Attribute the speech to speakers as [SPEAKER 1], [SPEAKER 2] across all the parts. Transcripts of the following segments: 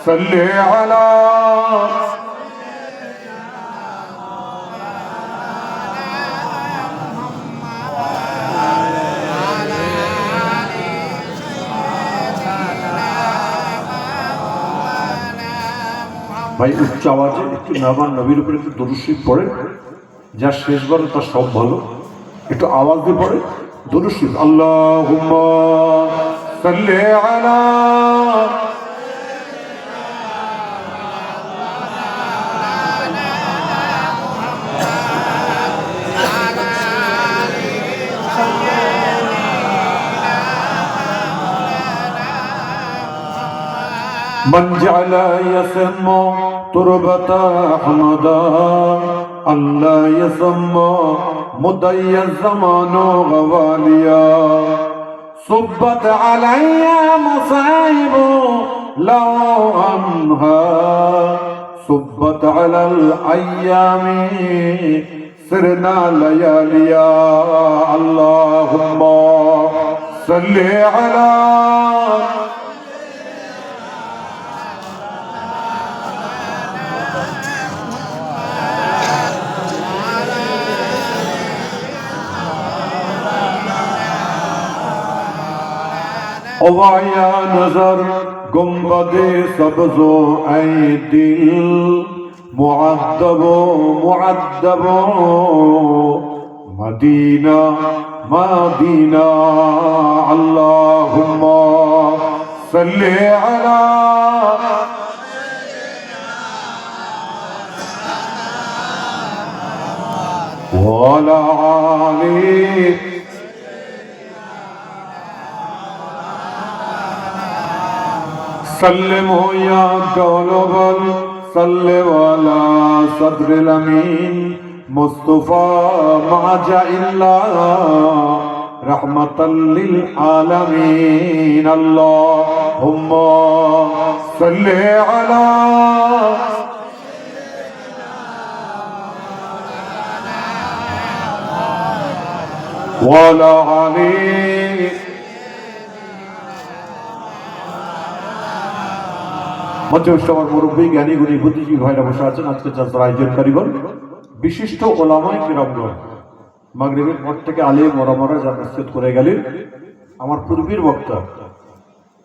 [SPEAKER 1] সাল্লি আলা ভাই উচ্চ আওয়াজে একটু মেহমান নবীর উপরে একটু দরুদ শরীফ পড়ে, যা শেষবার তার সব ভালো, একটু আওয়াজ দিয়ে পড়ে দরুদ শরীফ। আল্লাহুম্মা সাল্লি আলা من جعل يسمى تربة أحمدا الله يسمى مدي الزمان غواليا صبت علي مصائب لو أنها صبت على الأيام سرنا لياليا اللهم صل على ويا نظر گنبد سبز اے دل معذب معذب مدینہ مدینہ اللهم صل على وعلى آله سلموا يا قلوب سلم على صدر الأمين مصطفى ما جاء إلا رحمة للعالمين اللهم صل على وعلى آله মঞ্চস্থবার মুরব্বী জ্ঞানী গুণী বুদ্ধিজীবী ভাইরা বসে আছেন। আজকে যাত্রার আয়োজনকারীগণ বিশিষ্ট ওলামায়ে কিরামগণ, মাগরিবের পর থেকে আলেম ওলামারা যা নসিহত করে গেলেন, আমার পূর্বের বক্তা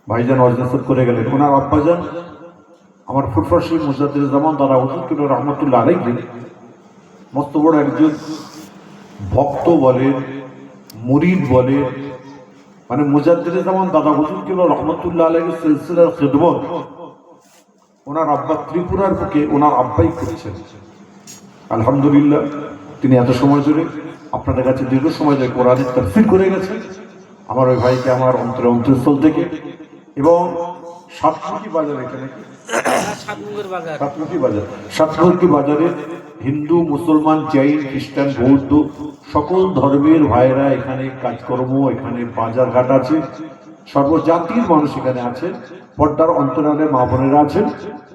[SPEAKER 1] ভাইজান ওয়াজ নসিহত করে গেলেন, ওনার আব্বাজান আমার ফুরফুরাশি মুজাদ্দিদুল জামান দাদা হুজুর রহমতুল্লাহ আলাইহি মস্ত বড় একজন ভক্ত বলেন, মুরিদ বলেন, মানে মুজাদ্দিদুল জামান দাদা হুজুর রহমতুল্লাহ আলাইহি সিলসিলার খিদমত ওনার আব্বা ত্রিপুরার বুকে ওনার আব্বাই করছেন। আলহামদুলিল্লাহ, তিনি এত সময় ধরে আপনাদের কাছে দীর্ঘ সময় ধরে কোরআনের তাফসীর করে গেছেন। আমার ওই ভাইকে আমার অন্তরস্থল থেকে এবং সাতমুখী বাজার, এখানে সাতমুখী বাজারে হিন্দু, মুসলমান, জৈন, খ্রিস্টান, বৌদ্ধ সকল ধর্মের ভাইরা এখানে কাজকর্ম, এখানে বাজার ঘাট আছে, সর্বজাতির মানুষ এখানে আছে, পর্দার অন্তরালে মা বোনেরা আছেন।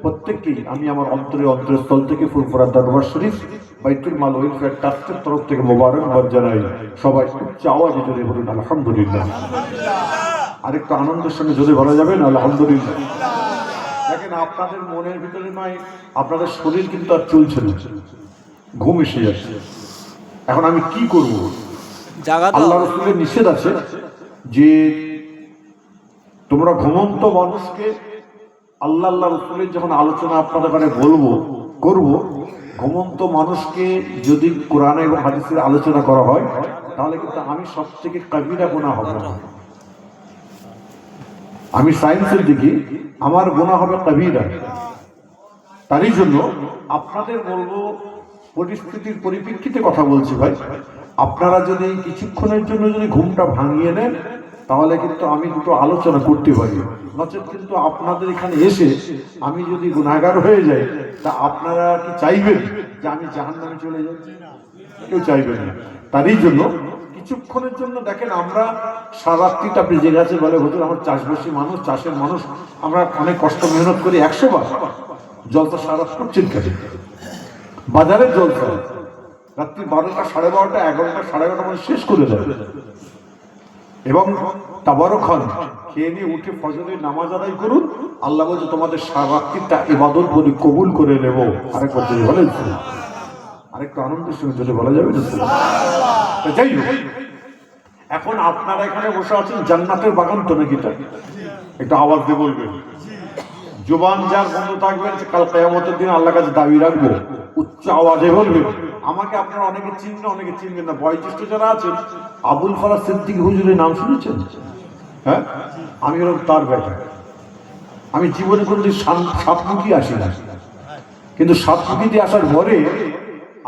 [SPEAKER 1] প্রত্যেককেই আমি আমার অন্তরস্থল থেকে ফুরফুরা দরবার শরীফ বাইতুল মাল ওয়েলফেয়ার ট্রাস্টের তরফ থেকে মোবারকবাদ জানাই। সবাই উচ্চ আওয়াজে জোরে বলুন আলহামদুলিল্লাহ। আরেকটু আনন্দের সঙ্গে জোরে বলা যাবে না আলহামদুলিল্লাহ। দেখেন, আপনাদের মনের ভিতরে নয়, আপনাদের শরীর কিন্তু আর চলছে না, ঘুম এসে যাচ্ছে। এখন আমি কি করব? আল্লাহ রাসূলের নিষেধ আছে যে তোমরা ঘুমন্ত মানুষকে আল্লাহ রাসূলের যখন আলোচনা আপনাদের কাছে করব, ঘুমন্ত মানুষকে যদি কোরআন এবং হাদিসের আলোচনা করা হয়, তাহলে কিন্তু আমি সবথেকে কবিরা গুনাহ হবে না। আমি সায়েন্সের দিকে, আমার গুনাহ হবে কবিরা। তারই জন্য আপনাদের বলবো, পরিস্থিতির পরিপ্রেক্ষিতে কথা বলছি ভাই, আপনারা যদি কিছুক্ষণের জন্য যদি ঘুমটা ভাঙিয়ে নেন, তাহলে কিন্তু আমি দুটো আলোচনা করতে পারি। নচেত কিন্তু আপনাদের এখানে এসে আমি যদি গুনাহগার হয়ে যাই, তা আপনারা কি চাইবেন যে আমি জাহান্নামে চলে যাই? কেউ চাইবেন না। তারই জন্য কিছুক্ষণের জন্য দেখেন, আমরা সারাত্রিটা বেজে গেছে বলে হুজুর আমার চাষবাসী মানুষ, চাষের মানুষ, আমরা অনেক কষ্ট মেহনত করি, 100 বার জলসা সারা করছেন কেন? বাজারের জলসা রাত্রি 12টা, 12:30, 11টা, 11:30 মানে শেষ করে দেয়। এবং তাবারক হন, খেয়ে নিয়ে উঠে ফজরের নামাজ আদায় করুন। আল্লাহ বলছে তোমাদের সারাত্রিটা ইবাদত বলে কবুল করে নেব। আরেকবার যদি বলেন, আরেকটু আনন্দের সঙ্গে যদি বলা যাবে না। যাই হোক, এখন আপনারা এখানে বসে আছেন জান্নাতের বাগান তো নাকি? একটু আওয়াজ দিয়ে বলবেন। জুবান যার বন্ধ থাকবেন, কাল কিয়ামতের দিন আল্লাহর কাছে দাবি রাখবো, উচ্চ আওয়াজে বলবেন। আমাকে আপনারা অনেকে চিনবেন, অনেকে চিনবেন না। বয়োজ্যেষ্ঠ যারা আছেন, আবুল ফরাজ সিদ্দিক হুজুরের নাম শুনেছেন? হ্যাঁ, আমি হলাম তার বেটা। আমি জীবনে কোনোদিন সাতমুখী আসি না, কিন্তু সাতমুখীতে আসার পরে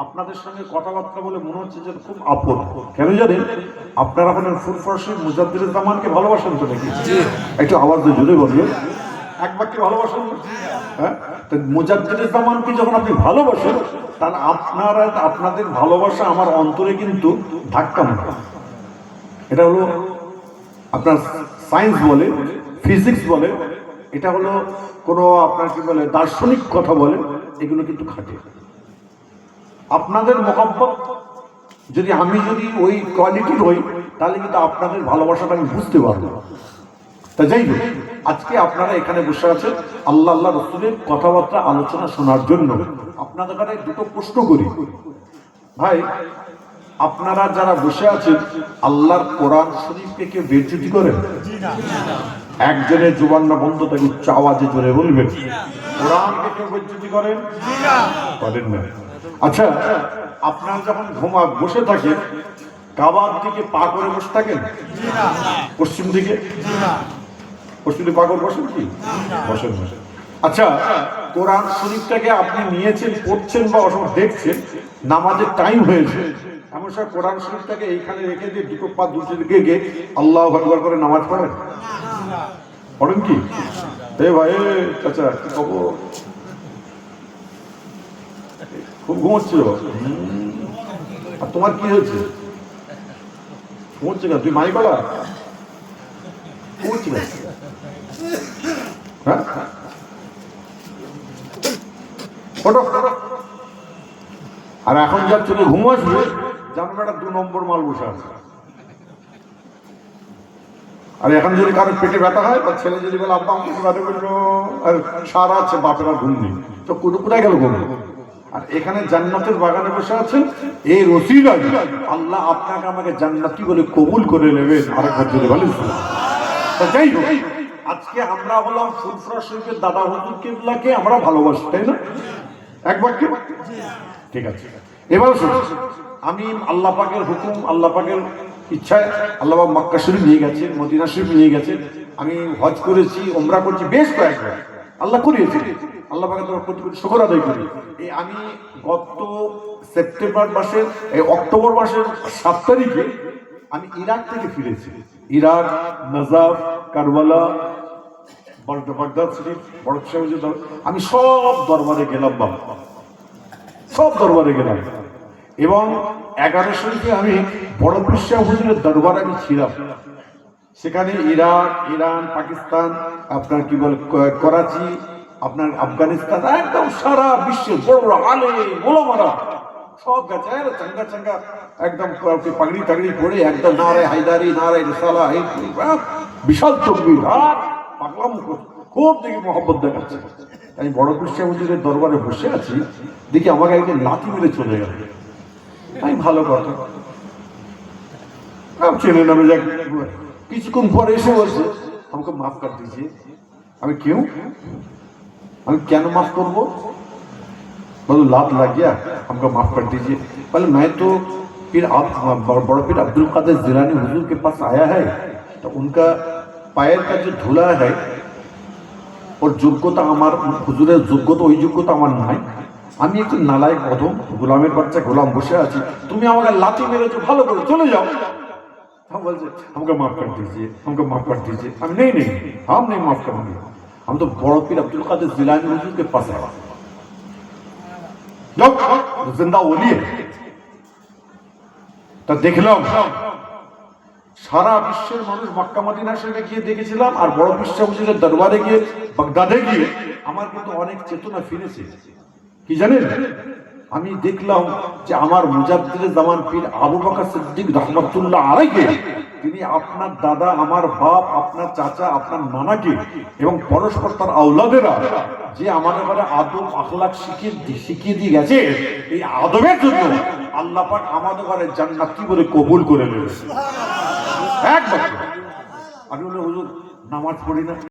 [SPEAKER 1] আপনাদের সঙ্গে কথাবার্তা বলে মনে হচ্ছে যে খুব আপন। কেন জানেন? আপনারা হলেন ফুরফুরাশি মুজাদ্দিদুল জামানকে ভালোবাসেন তো নাকি? একটু আওয়াজ দিয়ে জোরে বলবেন। এক বাক্যে ভালোবাসেন। হ্যাঁ, তো মুজাদ্দিদুল জামানকে যখন আপনি ভালোবাসেন, তাহলে আপনাদের ভালোবাসা আমার অন্তরে কিন্তু ধাক্কা মারে। এটা হলো আপনার সায়েন্স বলে, ফিজিক্স বলে, এটা হলো কোনো আপনার কি বলে দার্শনিক কথা বলে, এগুলো কিন্তু খাটে। আপনাদের মহব্বত যদি আমি ওই কোয়ালিটির হই, তাহলে কিন্তু আপনাদের ভালোবাসাটা আমি বুঝতে পারবো। তা যাই হোক, আজকে আপনারা এখানে বসে আছেন আল্লাহ রাসূলের কথাবার্তা আলোচনা শোনার জন্য। আপনাদের কাছে দুটো প্রশ্ন করি ভাই। আপনারা যারা বসে আছেন, আল্লাহর কোরআন শরীফকে কেউ বেইজ্জতি করেন? একজনের জুবান না বন্ধ থাকে, উচ্চ আওয়াজে জোরে বলবেন। কোরআনকে কেউ বেইজ্জতি করেন? করেন না। আচ্ছা, আপনারা যখন বসে থাকেন, কাবার দিকে পা করে বসে থাকেন? পশ্চিম দিকে? পশ্চিম দিকে পা করে বসেন কি? বসেন। আচ্ছা, কোরআন শরীফটাকে আপনি নিয়েছেন, পড়ছেন বা দেখছেন, নামাজের টাইম হয়েছে, এমন সময় কোরআন শরীফটাকে এইখানে রেখে দিয়ে দুটো পা দুটো দিকে গিয়ে আল্লাহু আকবার করে নামাজ পড়েন? পড়েন কি? এ ভাই, চাচা কি খবর? খুব ঘুমোচ্ছিল। আর তোমার কি হয়েছে? ঘুমোচ্ছে কেন? তুই মাই বলা ঘুমোচ্ছি না? হ্যাঁ, আর এখন যার চোখে ঘুম আসবে, জানবে একটা 2 নম্বর মাল বসে আছে। আর এখন যদি কারো পেটে ব্যথা হয়, বা ছেলে যদি বলে আব্বা আমাকে ব্যথা করলো, আর সারা আছে বাপের আর ঘুম নেই, তো কোথায় গেল ঘুম? আর এখানে জান্নাতের বাগানে বসে আছেন, এই ওসিলায় আল্লাহ আপনাকে আমাকে জান্নাতি বলে কবুল করে নেবেন। আরেকবার যদি বলেন। যাই হোক, আজকে আমরা হলাম ফুরফুরা শরীফের দাদা হুজুর কিবলাকে আমরা ভালোবাসি, তাই না? এক বাক্যে ঠিক আছে। এবার আমি আল্লাহ পাকের হুকুম, আল্লাহ পাকের ইচ্ছায় আল্লাহ পাক মক্কা শরীফ নিয়ে গেছেন, মদিনা শরীফ নিয়ে গেছেন। আমি হজ করেছি, উমরা করছি বেশ কয়েকবার, আল্লাহ করিয়েছে। আল্লাহ পাকের তরফ থেকে শুকর আদায় করি। এই আমি গত সেপ্টেম্বর মাসের, অক্টোবর মাসের 7 তারিখে আমি ইরাক থেকে ফিরেছি। ইরাক, নাজাফ, কারবালা, বাগদাদ শরীফ, আমি সব দরবারে গেলাম, বাবা সব দরবারে গেলাম। এবং 11 শরীফে আমি বড় পীর সাহেব হুজুরের দরবারে আমি ছিলাম। সেখানে ইরাক, ইরান, পাকিস্তান, আপনার কি বলে করাচি, আপনার আফগানিস্তান, একদম সারা বিশ্বের বড় বড় আলেম ওলামারা সব গেছে। চাঙ্গা চাঙ্গা একদম পাগড়ি টাগড়ি পরে একদম নারে হায়দারি, নারে রিসালা, বিশাল তকবীর আর পাগলা মুখ, খুব দেখি মহব্বত দেখাচ্ছে। আমি বড় পীর সাহেব হুজুরের দরবারে বসে আছি, দেখি আমাকে একজন লাথি মেরে চলে গেল। আমি ভালো কথা চেনে নামে যাক। কিছুক্ষণ পরে এসে বলছে আমাকে মাফ কর দিজিয়ে। আমি কেউ, আমি কেন মাफ করবো? बोलो लात लग गया, हमको माफ कर दीजिए। बोले मैं तो फिर आप बड़ा पीर अब्दुल कादिर जिलानी हुजूर के पास आया है, तो उनका पैर का जो धूला है और যোগ্যতা আমার হুজুরের যোগ্যতা, ওই যোগ্যতা আমার নাই। আমি একটু নালায়েক অধম, গোলামের বাচ্চা, গোলাম বসে আছি, তুমি আমাকে লাথি মেরেছো, ভালো করে চলে যাও। বলছে আমাকে মাফ कर दीजिए, हमको माफ कर दीजिए। আমি नहीं नहीं, हम नहीं माफ करेंगे, हम तो बड़ा पीर अब्दुल कादिर जिलानी हुजूर के पास आए, जिंदा ওলি। তা দেখলাম সারা বিশ্বের মানুষ মক্কা মদিনা শরীফে গিয়ে দেখেছিলাম, আর বড় বিশ্ব হুজুরের দরবারে গিয়ে, বাগদাদে গিয়ে আমার কিন্তু অনেক চেতনা ফিরেছে। কি জানেন, আমি দেখলাম যে আমার মুজাদ্দিদে জামান পীর আবু বকর সিদ্দিক রহমাতুল্লাহ আলাইহি তিনি আপনার দাদা, আমার বাপ, আপনার চাচা, আপনার নানাকে এবং পরস্পর তার আওলাদেরা যে আমাদের ঘরে আদব আখলাক শিখিয়ে দিয়ে গেছে, এই আদবের জন্য আল্লাহ পাক আমাদের ঘরে জান্নাত কি করে কবুল করে নেবে। একবার আমি বলে হুজুর নামাজ পড়ি না,